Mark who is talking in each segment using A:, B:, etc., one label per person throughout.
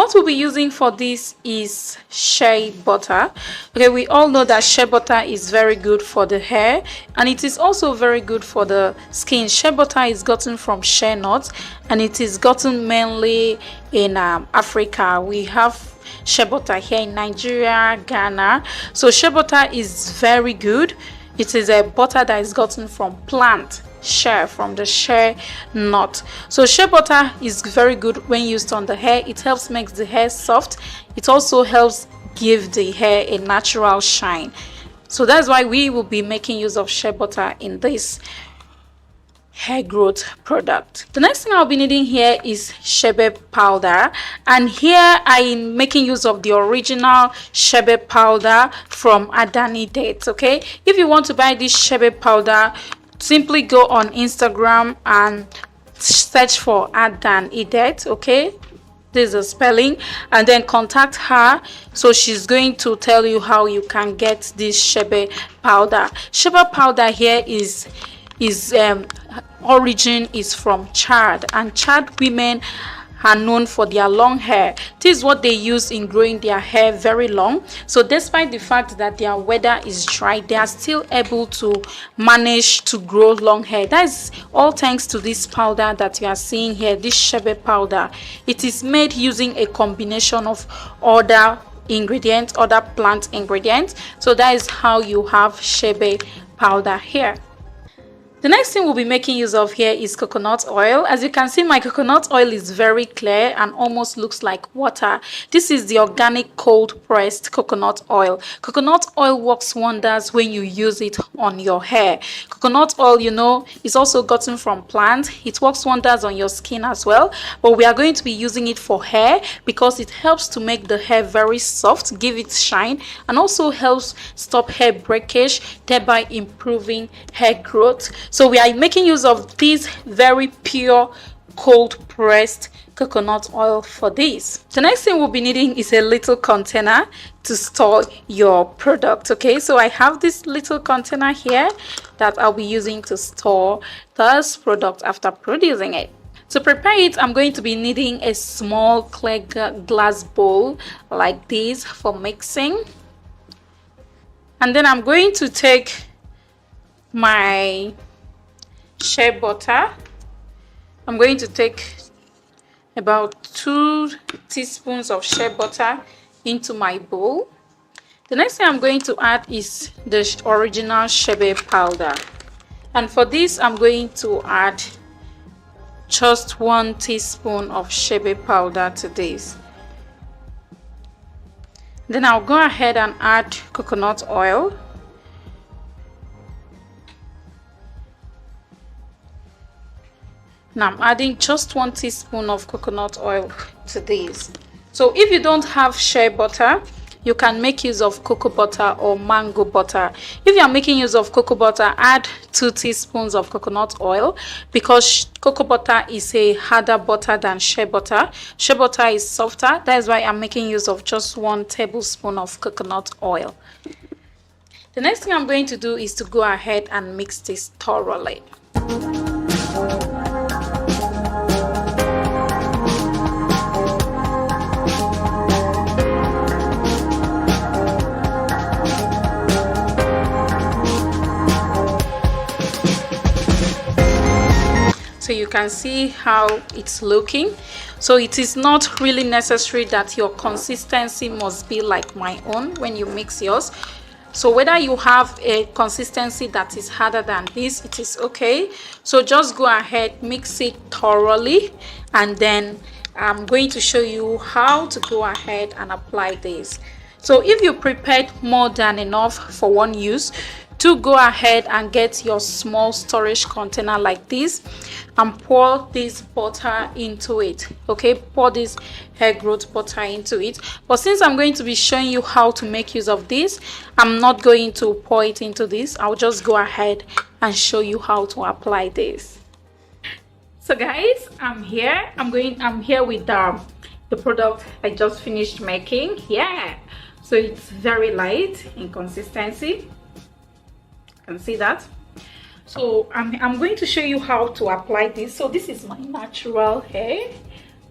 A: what we'll be using for this is shea butter. Okay, we all know that shea butter is very good for the hair, and it is also very good for the skin. Shea butter is gotten from shea nuts, and it is gotten mainly in Africa. We have shea butter here in Nigeria, Ghana. So shea butter is very good. It is a butter that is gotten from plant shea, from the shea nut. So shea butter is very good when used on the hair. It helps make the hair soft. It also helps give the hair a natural shine. So that's why we will be making use of shea butter in this hair growth product. The next thing I'll be needing here is shea powder, and here I'm making use of the original shea powder from Adani dates. Okay, if you want to buy this shea powder, simply go on Instagram and search for Adani date. Okay, this is the spelling, and then contact her, so she's going to tell you how you can get this shea powder. Shea powder here is origin is from Chad, and Chad women are known for their long hair. This is what they use in growing their hair very long. So despite the fact that their weather is dry, they are still able to manage to grow long hair. That is all thanks to this powder that you are seeing here, this shea powder. It is made using a combination of other ingredients, other plant ingredients. So that is how you have shea powder here. The next thing we'll be making use of here is coconut oil. As you can see, my coconut oil is very clear and almost looks like water. This is the organic cold pressed coconut oil. Coconut oil works wonders when you use it on your hair. Coconut oil, you know, is also gotten from plants. It works wonders on your skin as well, but we are going to be using it for hair because it helps to make the hair very soft, give it shine, and also helps stop hair breakage, thereby improving hair growth. So we are making use of this very pure cold pressed coconut oil for this. The next thing we'll be needing is a little container to store your product. Okay, so I have this little container here that I'll be using to store this product after producing it. To prepare it, I'm going to be needing a small clear glass bowl like this for mixing, and then I'm going to take my shea butter. I'm going to take about 2 teaspoons of shea butter into my bowl. The next thing I'm going to add is the original shea powder, and for this I'm going to add just 1 teaspoon of shea powder to this. Then I'll go ahead and add coconut oil. Now I'm adding just 1 teaspoon of coconut oil to this. So if you don't have shea butter, you can make use of cocoa butter or mango butter. If you are making use of cocoa butter, add 2 teaspoons of coconut oil because cocoa butter is a harder butter than shea butter. Shea butter is softer. That is why I'm making use of just 1 tablespoon of coconut oil. The next thing I'm going to do is to go ahead and mix this thoroughly. So you can see how it's looking. So it is not really necessary that your consistency must be like my own when you mix yours. So whether you have a consistency that is harder than this, it is okay. So just go ahead, mix it thoroughly, and then I'm going to show you how to go ahead and apply this. So if you prepared more than enough for one use, to go ahead and get your small storage container like this and pour this butter into it. Okay, pour this hair growth butter into it. But since I'm going to be showing you how to make use of this, I'm not going to pour it into this. I'll just go ahead and show you how to apply this. So guys, I'm here with the product I just finished making. Yeah, so it's very light in consistency. Can see that. So I'm going to show you how to apply this. So this is my natural hair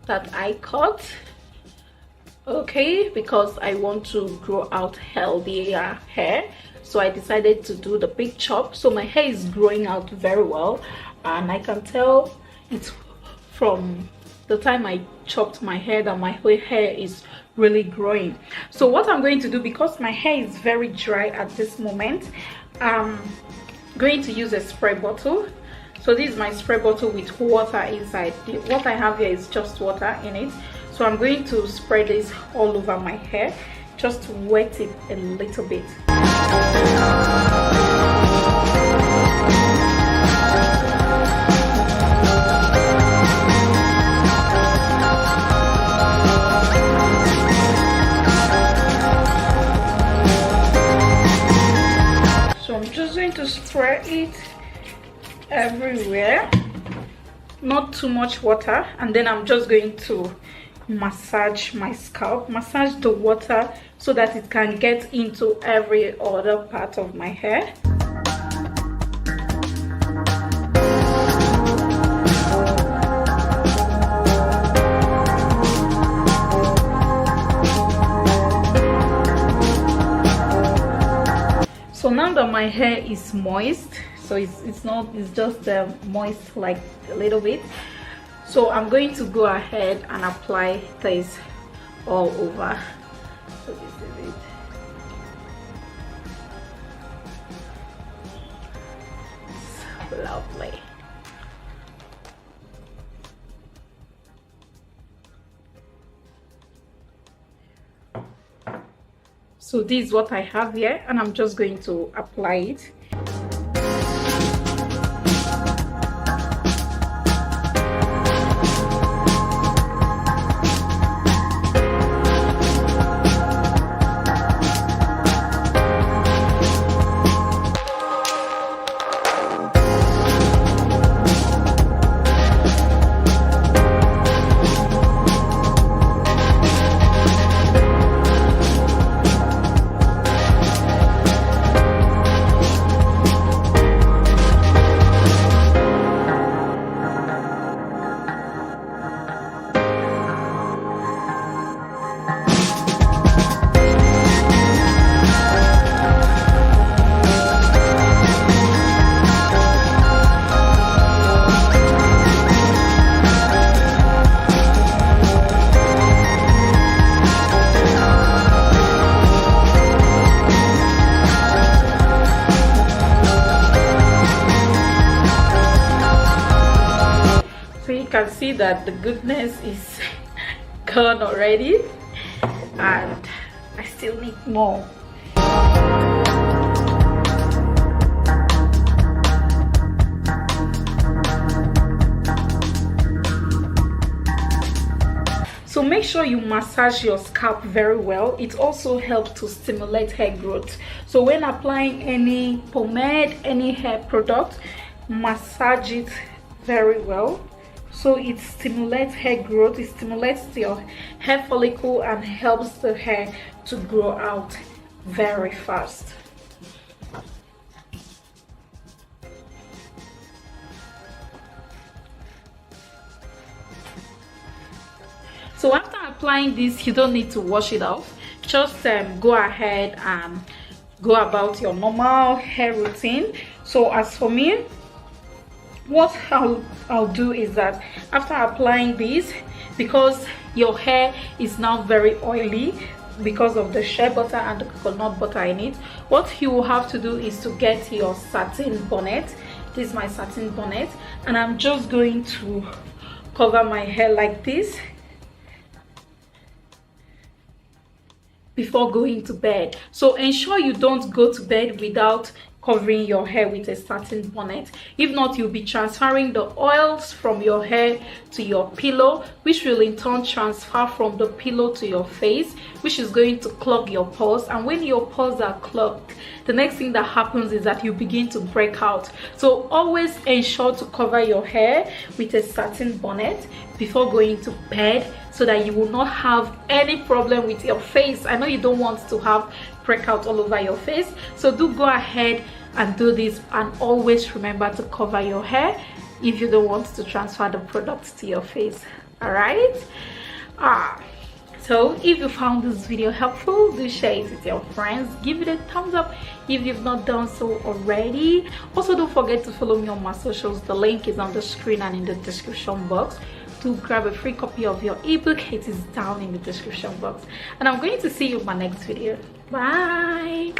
A: that I cut. Okay, because I want to grow out healthier hair, so I decided to do the big chop. So my hair is growing out very well, and I can tell it's from the time I chopped my hair that my whole hair is really growing. So what I'm going to do, because my hair is very dry at this moment, I'm going to use a spray bottle. So this is my spray bottle with water inside. What I have here is just water in it. So I'm going to spray this all over my hair just to wet it a little bit. So I'm just going to spray it everywhere, not too much water, and then I'm just going to massage my scalp, massage the water so that it can get into every other part of my hair. So now that my hair is moist, so it's just moist like a little bit, so I'm going to go ahead and apply this all over. So this is it. So lovely. So this is what I have here, and I'm just going to apply it. Can see that the goodness is gone already, and I still need more. So make sure you massage your scalp very well. It also helps to stimulate hair growth. So when applying any pomade, any hair product, massage it very well. So it stimulates hair growth, it stimulates your hair follicle and helps the hair to grow out very fast. So after applying this, you don't need to wash it off. Just go ahead and go about your normal hair routine. So as for me, what I'll do is that after applying this, because your hair is now very oily because of the shea butter and the coconut butter in it, what you will have to do is to get your satin bonnet. This is my satin bonnet, and I'm just going to cover my hair like this before going to bed. So ensure you don't go to bed without covering your hair with a satin bonnet. If not, you'll be transferring the oils from your hair to your pillow, which will in turn transfer from the pillow to your face, which is going to clog your pores. And when your pores are clogged, the next thing that happens is that you begin to break out. So always ensure to cover your hair with a satin bonnet before going to bed, so that you will not have any problem with your face. I know you don't want to have breakout all over your face, so do go ahead and do this, and always remember to cover your hair if you don't want to transfer the product to your face. All right, So if you found this video helpful, do share it with your friends, give it a thumbs up if you've not done so already. Also, don't forget to follow me on my socials. The link is on the screen and in the description box. To grab a free copy of your ebook, it is down in the description box. And I'm going to see you in my next video. Bye.